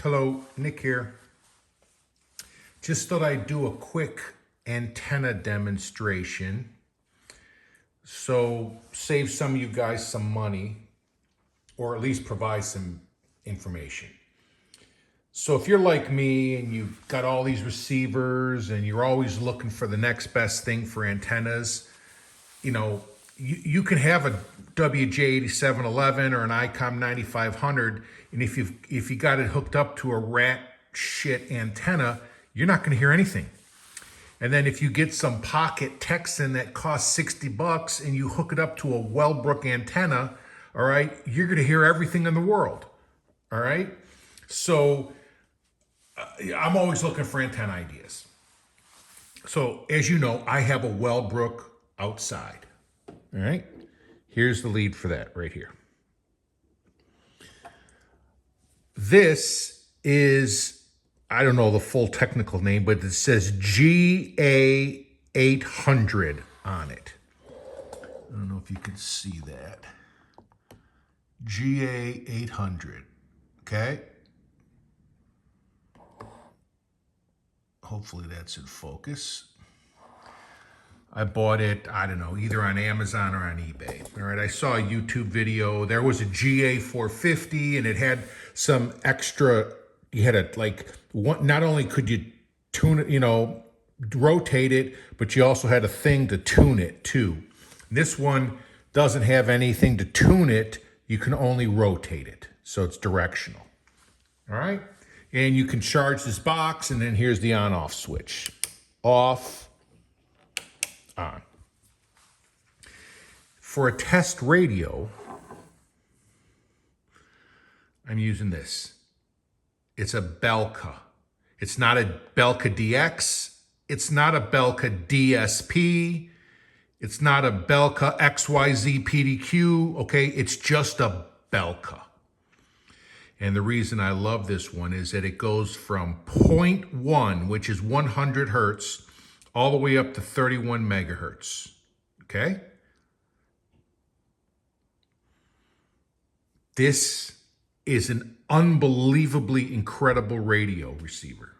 Hello, Nick here. Just thought I'd do a quick antenna demonstration. So save some of you guys some money, or at least provide some information. So if you're like me and you've got all these receivers and you're always looking for the next best thing for antennas, you can have a WJ8711 or an ICOM 9500, and if you got it hooked up to a rat shit antenna, you're not going to hear anything. And then if you get some pocket Texan that costs $60 and you hook it up to a Wellbrook antenna, all right, you're going to hear everything in the world. All right. So I'm always looking for antenna ideas. So as you know, I have a Wellbrook outside. All right. Here's the lead for that right here. This is, I don't know the full technical name, but it says GA800 on it. I don't know if you can see that. GA800. Okay. Hopefully that's in focus. I bought it, I don't know, either on Amazon or on eBay. All right, I saw a YouTube video. There was a GA450 and it had some extra, you had a not only could you tune it, rotate it, but you also had a thing to tune it too. This one doesn't have anything to tune it. You can only rotate it. So it's directional. All right. And you can charge this box, and then here's the on-off switch. Off, on. For a test radio, I'm using this. It's a Belka. It's not a Belka DX. It's not a Belka DSP. It's not a Belka XYZ PDQ. Okay, it's just a Belka. And the reason I love this one is that it goes from 0.1, which is 100 hertz, all the way up to 31 megahertz. Okay? This is an unbelievably incredible radio receiver.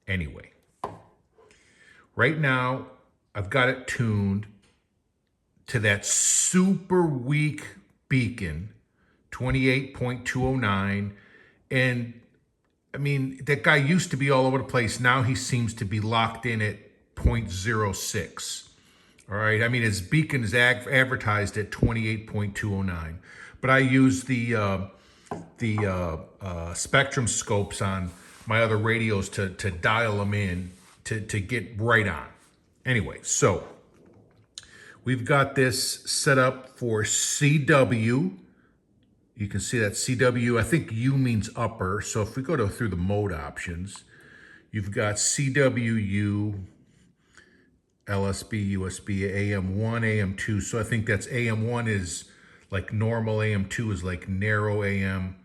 Anyway, right now, I've got it tuned to that super weak beacon, 28.209. And I mean, that guy used to be all over the place. Now he seems to be locked in at 0.06. All right. I mean, his beacon is advertised at 28.209, but I use the spectrum scopes on my other radios to dial them in to get right on. Anyway, so we've got this set up for CW. You can see that CW, I think U means upper. So if we go through the mode options, you've got CWU, LSB, USB, AM1, AM2. So I think that's AM1 is like normal, AM2 is like narrow AM.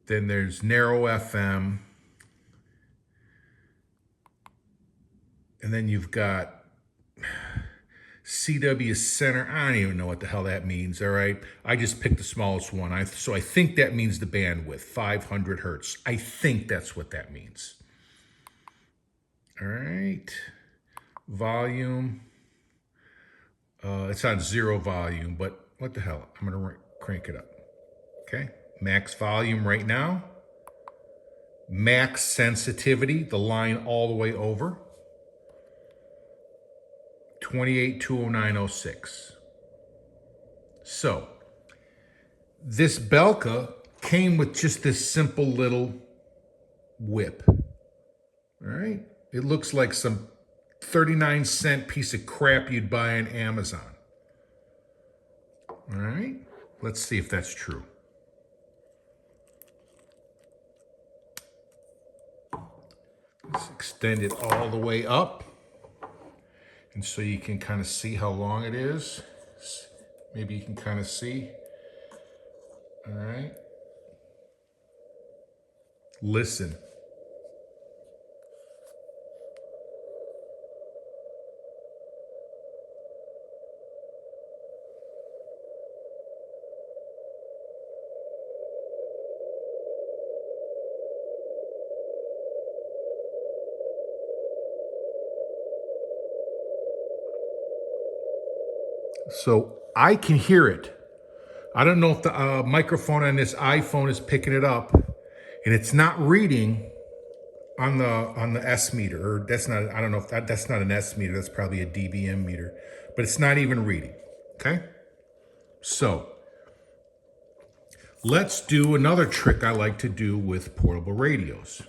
Then there's narrow FM. And then you've got CW center. I don't even know what the hell that means, all right? I just picked the smallest one. So I think that means the bandwidth, 500 hertz. I think that's what that means. All right. Volume. It's on 0 volume, but what the hell? I'm going to crank it up. Okay. Max volume right now. Max sensitivity, the line all the way over. 28.209.06. So this Belka came with just this simple little whip. All right. It looks like some 39-cent piece of crap you'd buy on Amazon. All right. Let's see if that's true. Let's extend it all the way up. And so you can kind of see how long it is. Maybe you can kind of see. All right. Listen. So I can hear it. I don't know if the microphone on this iPhone is picking it up, and it's not reading on the S meter, or that's not, I don't know if that's not an S meter, that's probably a dBm meter, but it's not even reading, okay? So let's do another trick I like to do with portable radios.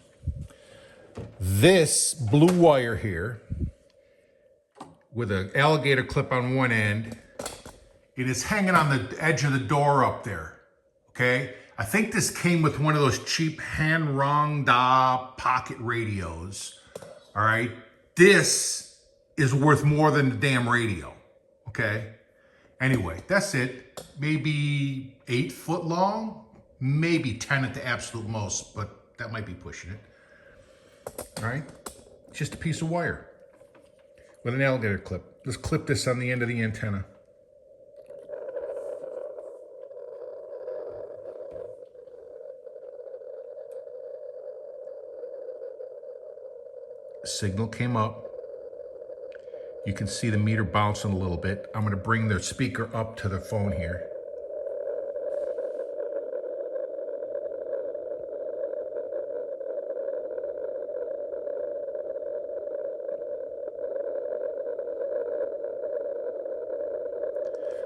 This blue wire here with an alligator clip on one end, it is hanging on the edge of the door up there, okay? I think this came with one of those cheap hand-rung pocket radios, all right? This is worth more than the damn radio, okay? Anyway, that's it. Maybe 8 foot long, maybe 10 at the absolute most, but that might be pushing it, all right? Just a piece of wire with an alligator clip. Let's clip this on the end of the antenna. Signal came up. You can see the meter bouncing a little bit. I'm going to bring the speaker up to the phone here.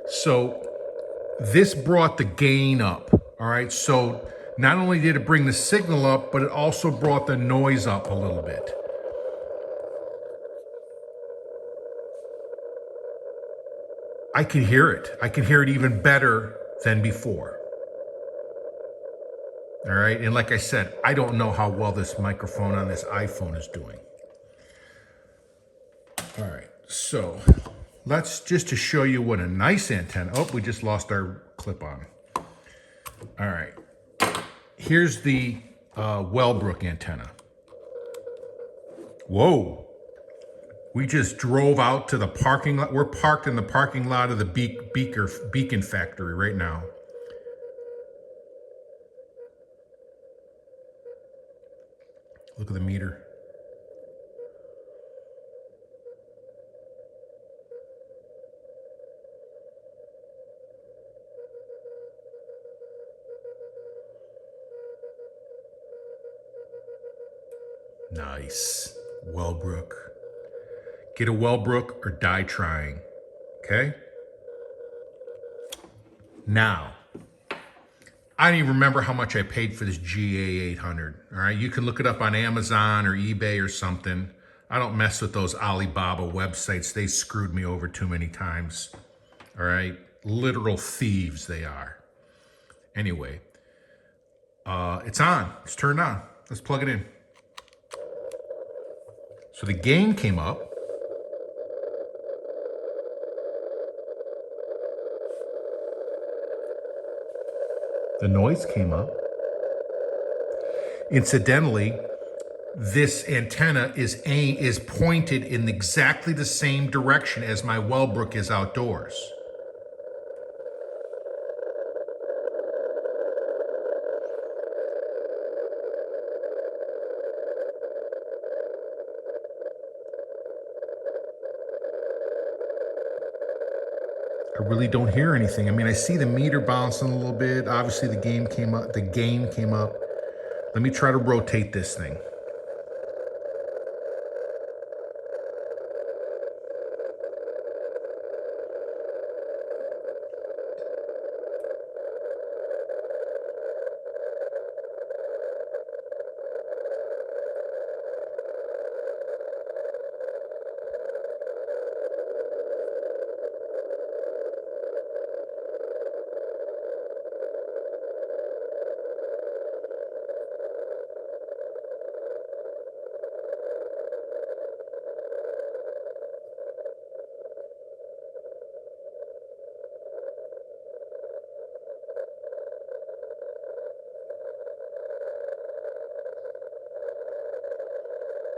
So this brought the gain up, all right? So not only did it bring the signal up, but it also brought the noise up a little bit. I can hear it. I can hear it even better than before. All right, and like I said, I don't know how well this microphone on this iPhone is doing. All right, so let's just to show you what a nice antenna. Oh, we just lost our clip on. All right, here's the Wellbrook antenna. Whoa. We just drove out to the parking lot. We're parked in the parking lot of the Beacon factory right now. Look at the meter. Nice. Wellbrook. Get a Wellbrook or die trying, okay? Now, I don't even remember how much I paid for this GA800, all right? You can look it up on Amazon or eBay or something. I don't mess with those Alibaba websites. They screwed me over too many times, all right? Literal thieves they are. Anyway, it's on, it's turned on. Let's plug it in. So the gain came up. The noise came up. Incidentally, this antenna is pointed in exactly the same direction as my Wellbrook is outdoors. I really don't hear anything. I mean, I see the meter bouncing a little bit. Obviously, the gain came up. Let me try to rotate this thing.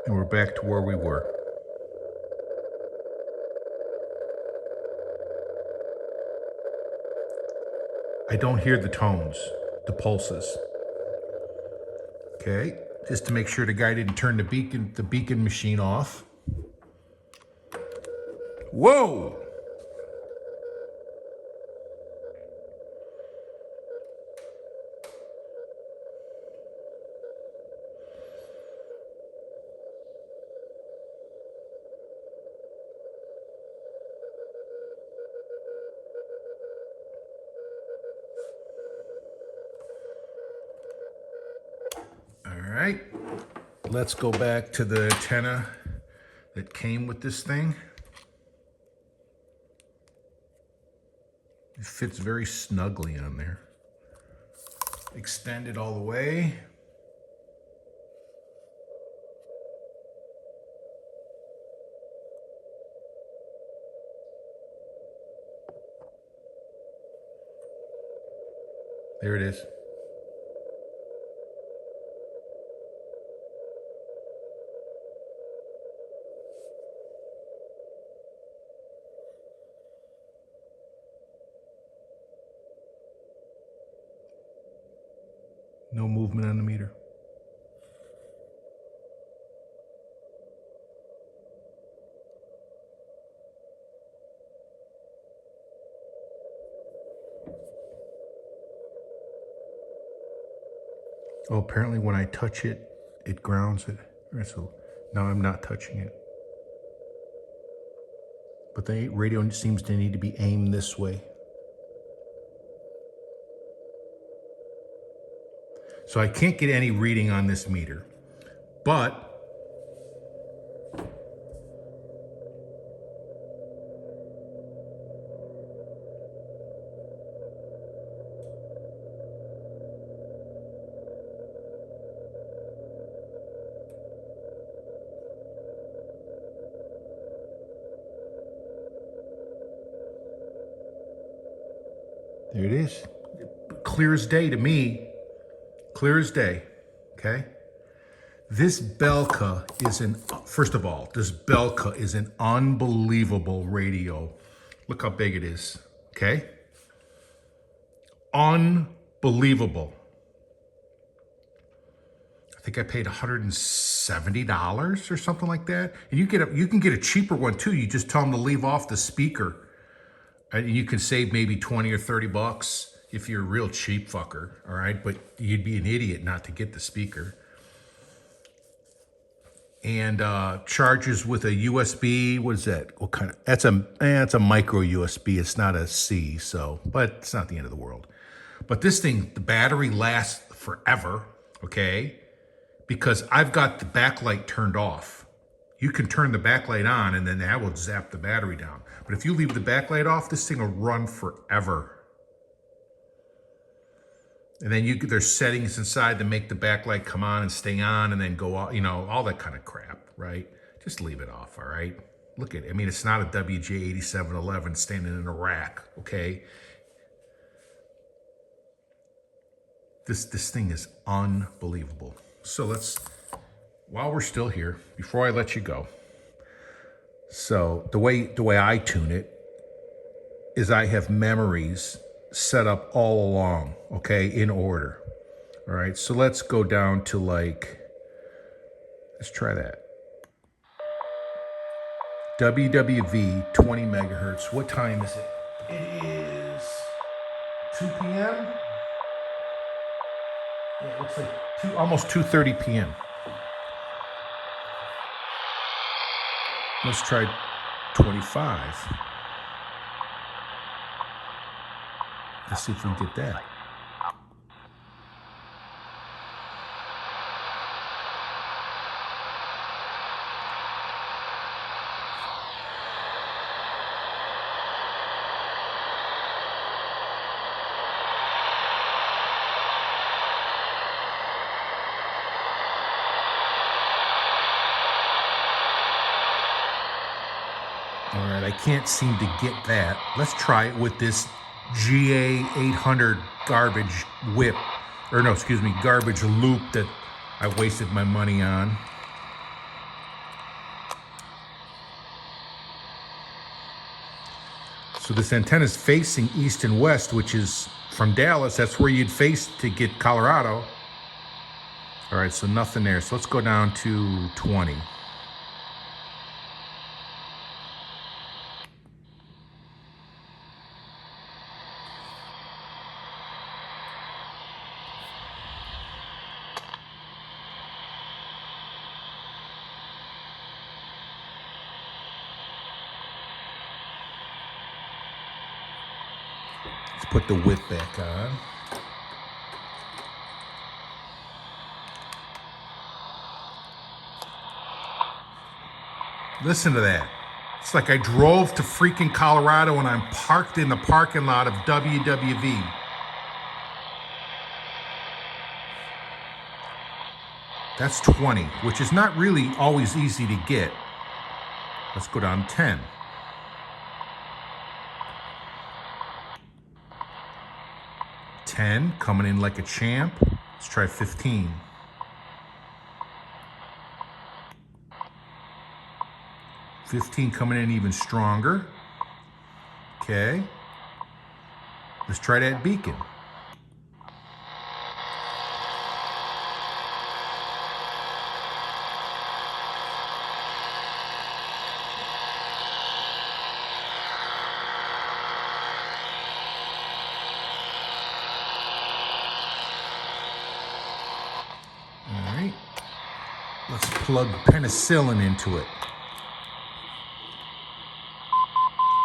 And we're back to where we were. I don't hear the tones, the pulses. Okay, just to make sure the guy didn't turn the beacon machine off. Whoa! right, let's go back to the antenna that came with this thing. It fits very snugly on there. Extend it all the way. There it is. No movement on the meter. Oh, apparently when I touch it, it grounds it. So now I'm not touching it. But the radio seems to need to be aimed this way. So I can't get any reading on this meter, but there it is. Clear as day to me. Clear as day, okay? This Belka is first of all, this Belka is an unbelievable radio. Look how big it is, okay? Unbelievable. I think I paid $170 or something like that. And you can get a cheaper one too. You just tell them to leave off the speaker. And you can save maybe 20 or 30 bucks if you're a real cheap fucker, all right? But you'd be an idiot not to get the speaker. And charges with a USB, what is that? What kind of, it's a micro USB, it's not a C, so, but it's not the end of the world. But this thing, the battery lasts forever, okay? Because I've got the backlight turned off. You can turn the backlight on and then that will zap the battery down. But if you leave the backlight off, this thing will run forever. And then there's settings inside to make the backlight come on and stay on and then go off, you know, all that kind of crap, right? Just leave it off, all right? Look at it. I mean, it's not a WJ8711 standing in a rack, okay? This thing is unbelievable. So while we're still here, before I let you go, so the way I tune it is I have memories set up all along, okay, in order. All right, so let's go down to let's try that. WWV 20 megahertz. What time is it? It is 2 p.m. Yeah, it looks like almost 2:30 p.m. Let's try 25. Let's see if we can get that. All right, I can't seem to get that. Let's try it with this GA800 garbage whip, or no, excuse me, garbage loop that I wasted my money on. So this antenna is facing east and west, which is from Dallas. That's where you'd face to get Colorado. All right, so nothing there. So let's go down to 20. Let's put the whip back on. Listen to that. It's like I drove to freaking Colorado and I'm parked in the parking lot of WWV. That's 20, which is not really always easy to get. Let's go down to 10. 10, coming in like a champ. Let's try 15. 15 coming in even stronger. Okay. Let's try that beacon. All right. Let's plug penicillin into it.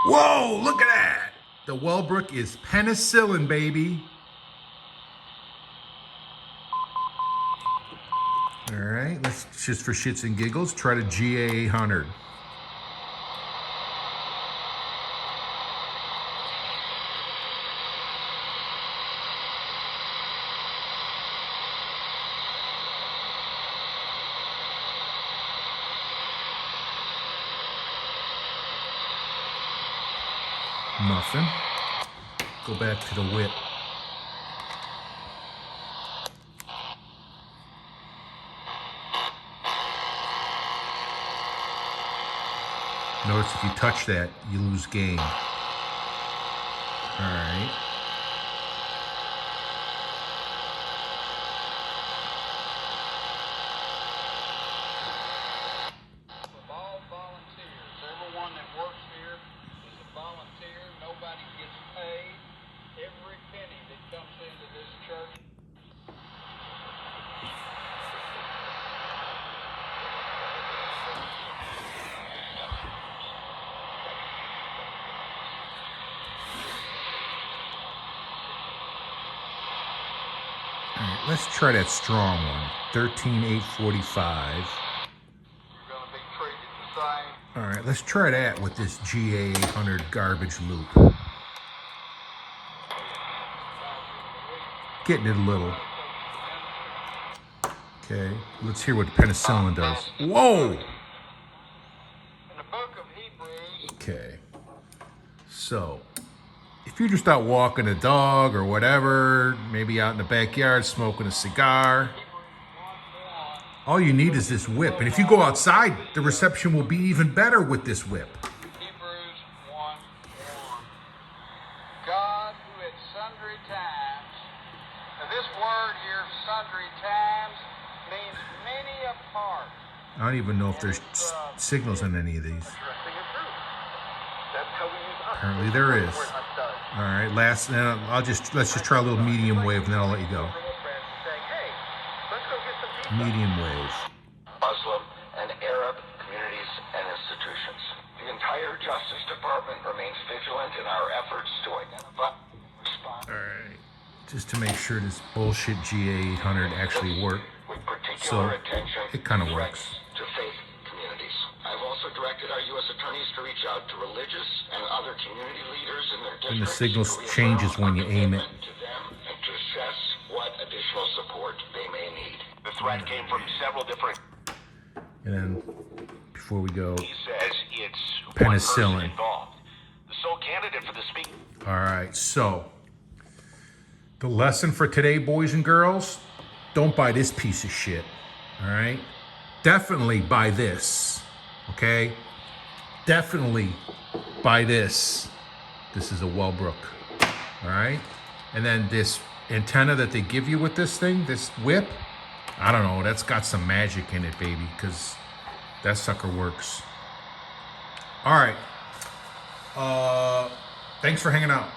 Whoa, look at that. The Wellbrook is penicillin, baby. All right, let's just for shits and giggles try the GA800. Nothing. Go back to the whip. Notice if you touch that, you lose gain. All right. All volunteers. Everyone that works here is a volunteer. Nobody gets paid. Every penny that comes into this church. All right, let's try that strong one. 13,845. All right, let's try that with this GA800 garbage loop. Getting it a little. Okay, let's hear what the penicillin does. Whoa! Okay, so if you're just out walking a dog or whatever, maybe out in the backyard smoking a cigar, all you need is this whip. And if you go outside, the reception will be even better with this whip. Hebrews 1:1. God, who at sundry times, now this word here, sundry times, means many apart. I don't even know if there's signals on any of these. Apparently there is. All right, let's just try a little medium wave and then I'll let you go. Medium wave. Muslim and Arab communities and institutions. The entire Justice Department remains vigilant in our efforts to identify, respond. All right, just to make sure this bullshit GA800 actually worked. With particular attention it kind of to works. threats to faith communities. I've also directed our U.S. attorneys to reach out to religious and other community leaders in their districts. And the signal changes when you aim it. To them and to assess what additional support they may need. The threat came from several different. And then before we go, He says it's penicillin. one person involved. The sole candidate for the speaker. all right, so the lesson for today, boys and girls, don't buy this piece of shit, all right? Definitely buy this, okay? Definitely buy this. This is a Wellbrook, all right? And then this antenna that they give you with this thing, this whip, I don't know, that's got some magic in it, baby, because that sucker works. All right. Thanks for hanging out.